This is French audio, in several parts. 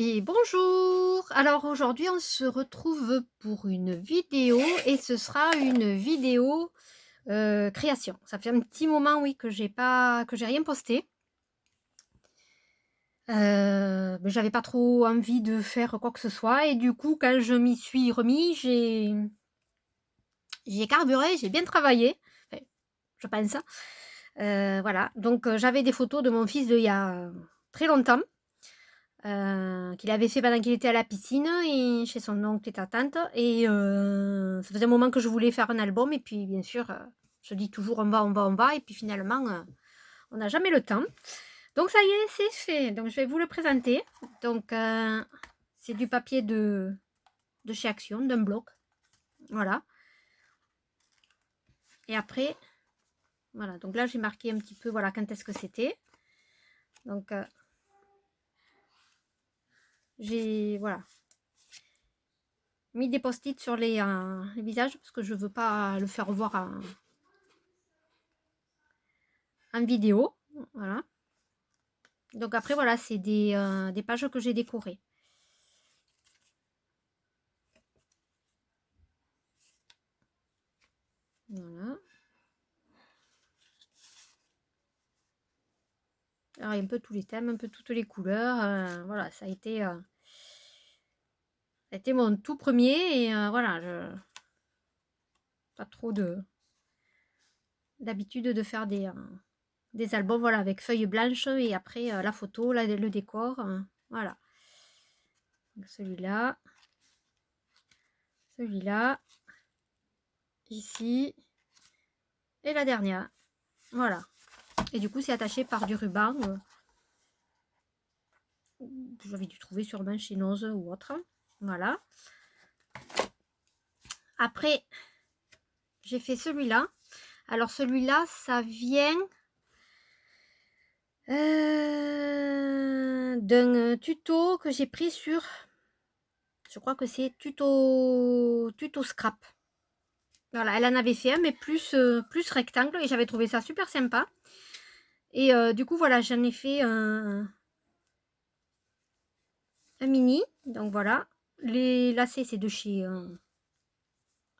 Et bonjour! Alors aujourd'hui on se retrouve pour une vidéo et ce sera une vidéo création. Ça fait un petit moment oui que j'ai rien posté. Mais j'avais pas trop envie de faire quoi que ce soit et du coup quand je m'y suis remis j'ai carburé, j'ai bien travaillé. Enfin, je pense. Voilà, donc j'avais des photos de mon fils d'il y a très longtemps. Qu'il avait fait pendant qu'il était à la piscine et chez son oncle et sa tante et ça faisait un moment que je voulais faire un album et puis bien sûr, je dis toujours: On va» et puis finalement, on n'a jamais le temps. Donc ça y est, c'est fait. Donc je vais vous le présenter. Donc c'est du papier de chez Action, d'un bloc. Voilà. Et après, voilà, donc là j'ai marqué un petit peu voilà quand est-ce que c'était. Donc j'ai voilà, mis des post-it sur les visages parce que je veux pas le faire voir en vidéo. Voilà. Donc après, voilà, c'est des pages que j'ai décorées. Voilà. Alors, il y a un peu tous les thèmes, un peu toutes les couleurs. Voilà, ça a été mon tout premier. Et voilà, pas trop d'habitude de faire des albums voilà, avec feuilles blanches et après la photo, le décor. Voilà. Celui-là. Celui-là. Ici. Et la dernière. Voilà. Et du coup, c'est attaché par du ruban. J'avais dû trouver sûrement chez Noz ou autre. Voilà. Après, j'ai fait celui-là. Alors celui-là, ça vient d'un tuto que j'ai pris sur, je crois que c'est tuto scrap. Voilà, elle en avait fait un, mais plus rectangle, et j'avais trouvé ça super sympa. Et du coup, voilà, j'en ai fait un mini. Donc voilà, les lacets, c'est de chez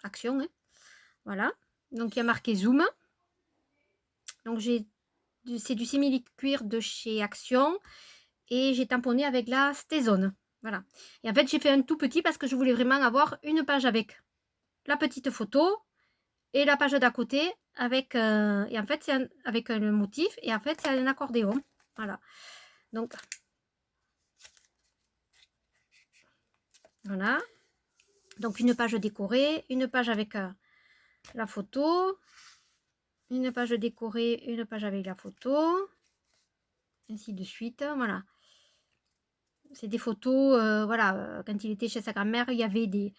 Action. Hein. Voilà, donc il y a marqué Zoom. Donc c'est du simili-cuir de chez Action et j'ai tamponné avec la Stezone. Voilà. Et en fait, j'ai fait un tout petit parce que je voulais vraiment avoir une page avec la petite photo et la page d'à côté avec et en fait c'est avec le motif et en fait c'est un accordéon. Voilà. Donc voilà. Donc une page décorée, une page avec la photo, une page décorée, une page avec la photo, ainsi de suite. Voilà. C'est des photos, voilà, quand il était chez sa grand-mère, il y avait des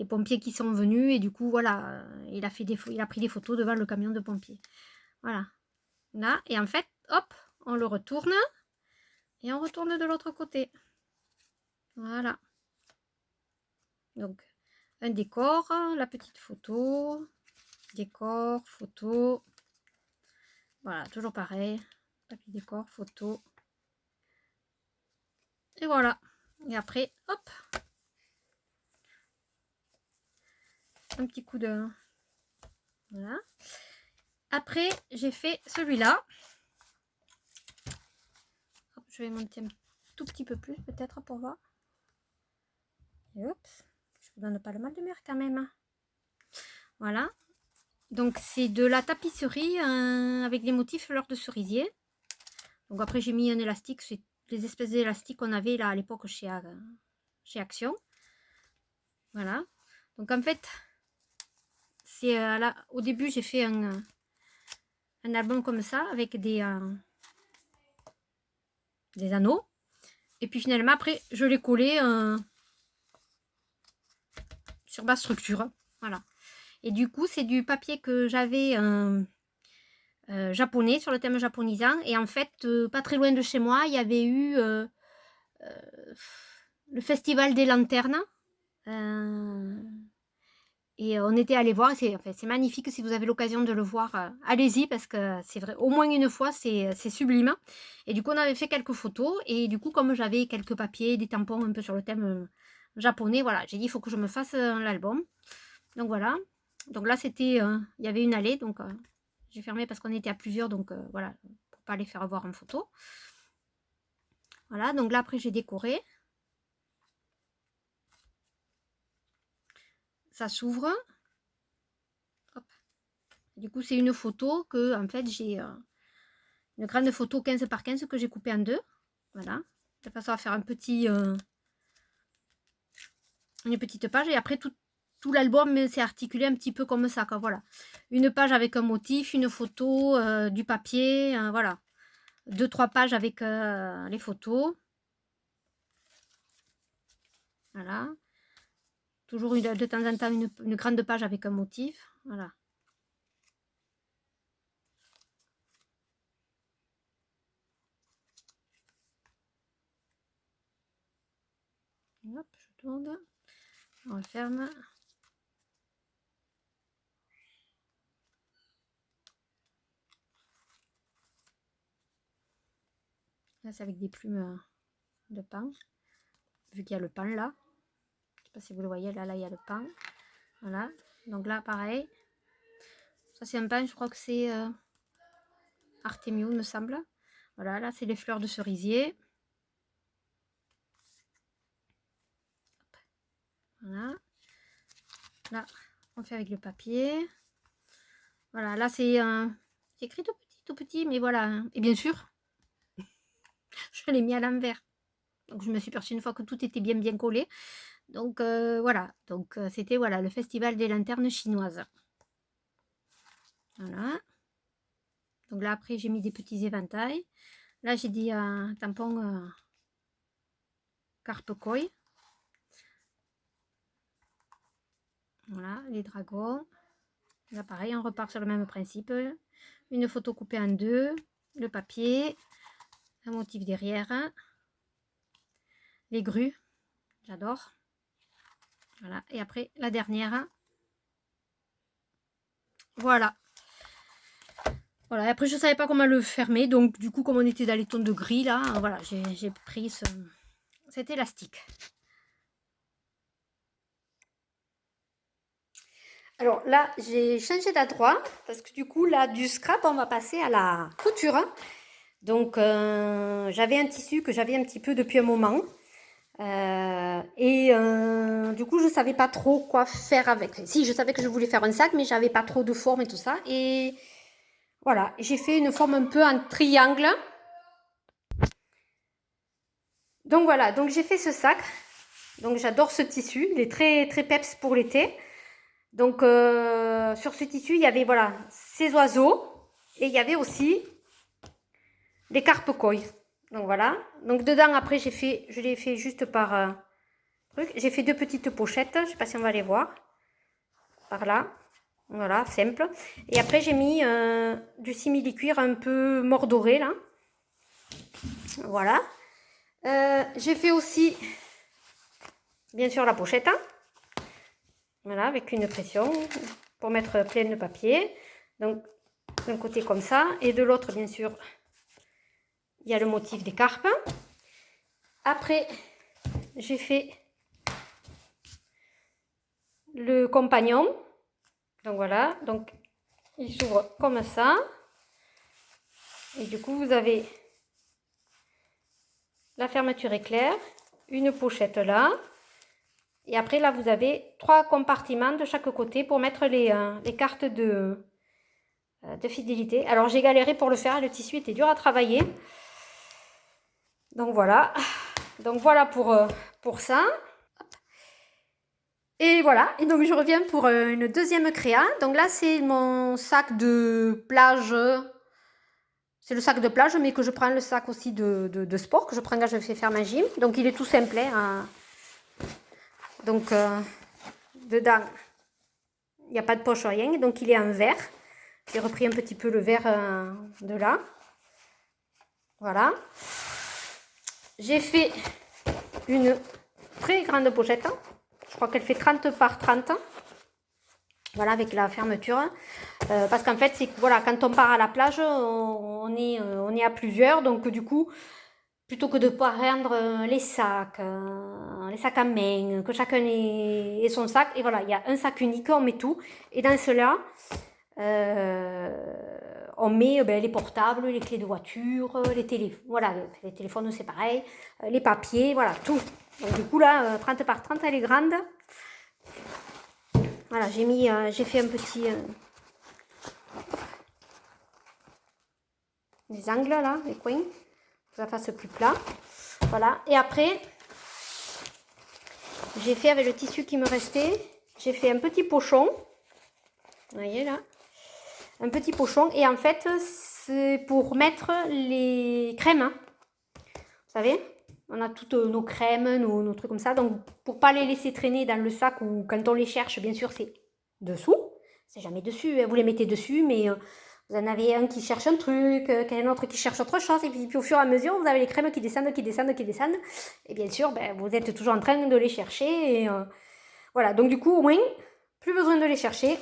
pompiers qui sont venus et du coup, voilà, il a pris des photos devant le camion de pompiers. Voilà, là, et en fait, hop, on le retourne et on retourne de l'autre côté. Voilà. Donc, un décor, la petite photo, décor, photo. Voilà, toujours pareil, papier décor, photo. Et voilà. Et après, hop, un petit coup de... Voilà. Après, j'ai fait celui-là. Je vais monter un tout petit peu plus, peut-être, pour voir. Et oups, je vous donne pas le mal de mer quand même. Voilà. Donc, c'est de la tapisserie avec des motifs fleurs de cerisier. Donc, après, j'ai mis un élastique. C'est les espèces d'élastiques qu'on avait là à l'époque chez Action. Voilà. Donc, en fait, c'est là, au début, j'ai fait un album comme ça avec des anneaux. Et puis finalement, après, je l'ai collé sur ma structure. Voilà. Et du coup, c'est du papier que j'avais japonais, sur le thème japonisant. Et en fait, pas très loin de chez moi, il y avait eu le festival des lanternes. Et on était allé voir, c'est magnifique. Si vous avez l'occasion de le voir, allez-y, parce que c'est vrai, au moins une fois, c'est sublime. Et du coup, on avait fait quelques photos, et du coup, comme j'avais quelques papiers, des tampons un peu sur le thème japonais, voilà, j'ai dit, il faut que je me fasse l'album. Donc voilà, donc là, c'était, il y avait une allée, donc j'ai fermé parce qu'on était à plusieurs, donc voilà, pour pas les faire voir en photo. Voilà, donc là, après, j'ai décoré. Ça s'ouvre. Du coup, c'est une photo que, en fait, j'ai une grande photo 15 par 15 que j'ai coupée en deux. Voilà, de façon à faire un petit, une petite page. Et après, tout l'album s'est articulé un petit peu comme ça, quoi. Voilà, une page avec un motif, une photo, du papier, voilà. 2-3 pages avec les photos. Voilà. Toujours de temps en temps une grande page avec un motif. Voilà. Hop, je tourne. On referme. Là, c'est avec des plumes de pain. Vu qu'il y a le pain là. Je ne sais pas si vous le voyez. Là, il y a le pain. Voilà. Donc là, pareil. Ça, c'est un pain, je crois que c'est Artemio, il me semble. Voilà, là, c'est les fleurs de cerisier. Voilà. Là, on fait avec le papier. Voilà, là, c'est écrit tout petit, mais voilà. Et bien sûr, je l'ai mis à l'envers. Donc, je me suis perçue une fois que tout était bien collé. Donc, voilà. Donc, c'était voilà, le festival des lanternes chinoises. Voilà. Donc là, après, j'ai mis des petits éventails. Là, j'ai dit un tampon carpe koi. Voilà, les dragons. Là, pareil, on repart sur le même principe. Une photo coupée en deux, le papier, un motif derrière, les grues, j'adore. Voilà, et après, la dernière. Voilà. Voilà, et après, je ne savais pas comment le fermer. Donc, du coup, comme on était dans les tons de gris, là, voilà, j'ai pris cet élastique. Alors là, j'ai changé d'endroit parce que du coup, là, du scrap, on va passer à la couture. Donc, j'avais un tissu que j'avais un petit peu depuis un moment. Du coup, je ne savais pas trop quoi faire avec. Si, je savais que je voulais faire un sac, mais j'avais pas trop de forme et tout ça. Et voilà, j'ai fait une forme un peu en triangle. Donc voilà, donc j'ai fait ce sac. Donc j'adore ce tissu, il est très peps pour l'été. Donc sur ce tissu, il y avait voilà ces oiseaux et il y avait aussi des carpe koi. Donc voilà. Donc dedans après je l'ai fait juste par truc. J'ai fait deux petites pochettes. Je sais pas si on va les voir. Par là. Voilà, simple. Et après j'ai mis du simili-cuir un peu mordoré là. Voilà. J'ai fait aussi bien sûr la pochette. Voilà, avec une pression pour mettre plein de papier. Donc d'un côté comme ça et de l'autre bien sûr il y a le motif des carpes. Après j'ai fait le compagnon. Donc voilà, donc il s'ouvre comme ça. Et du coup vous avez la fermeture éclair, une pochette là. Et après là vous avez 3 compartiments de chaque côté pour mettre les cartes de fidélité. Alors j'ai galéré pour le faire, le tissu était dur à travailler. Donc voilà pour ça. Et voilà, et donc je reviens pour une deuxième créa. Donc là c'est mon sac de plage. C'est le sac de plage, mais que je prends le sac aussi de sport, que je prends quand je fais faire ma gym. Donc il est tout simplet. Hein. Donc dedans, il n'y a pas de poche, rien. Donc il est en verre. J'ai repris un petit peu le verre de là. Voilà. J'ai fait une très grande pochette. Je crois qu'elle fait 30 par 30. Voilà, avec la fermeture. Parce qu'en fait, c'est que voilà, quand on part à la plage, on est à plusieurs. Donc, du coup, plutôt que de prendre les sacs à main, que chacun ait son sac, et voilà, il y a un sac unique, on met tout. Et dans cela, on met les portables, les clés de voiture, les téléphones, voilà, les téléphones c'est pareil, les papiers, voilà, tout. Donc, du coup, là, 30 par 30, elle est grande. Voilà, j'ai fait un petit... les angles là, les coins, que ça fasse plus plat. Voilà, et après, j'ai fait avec le tissu qui me restait, j'ai fait un petit pochon. Vous voyez là, un petit pochon, et en fait, c'est pour mettre les crèmes. Hein. Vous savez, on a toutes nos crèmes, nos trucs comme ça, donc pour pas les laisser traîner dans le sac ou quand on les cherche, bien sûr, c'est dessous. C'est jamais dessus, vous les mettez dessus, mais vous en avez un qui cherche un truc, un autre qui cherche autre chose, et puis au fur et à mesure, vous avez les crèmes qui descendent, qui descendent, qui descendent, et bien sûr, vous êtes toujours en train de les chercher, et voilà, donc du coup, au moins, plus besoin de les chercher.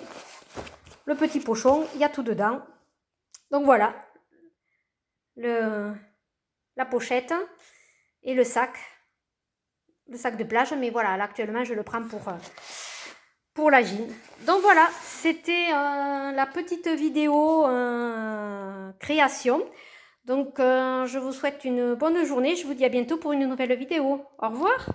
Le petit pochon, il y a tout dedans. Donc voilà, la pochette et le sac de plage, mais voilà, là actuellement, je le prends pour la jean. Donc voilà, c'était la petite vidéo création. Donc je vous souhaite une bonne journée. Je vous dis à bientôt pour une nouvelle vidéo. Au revoir.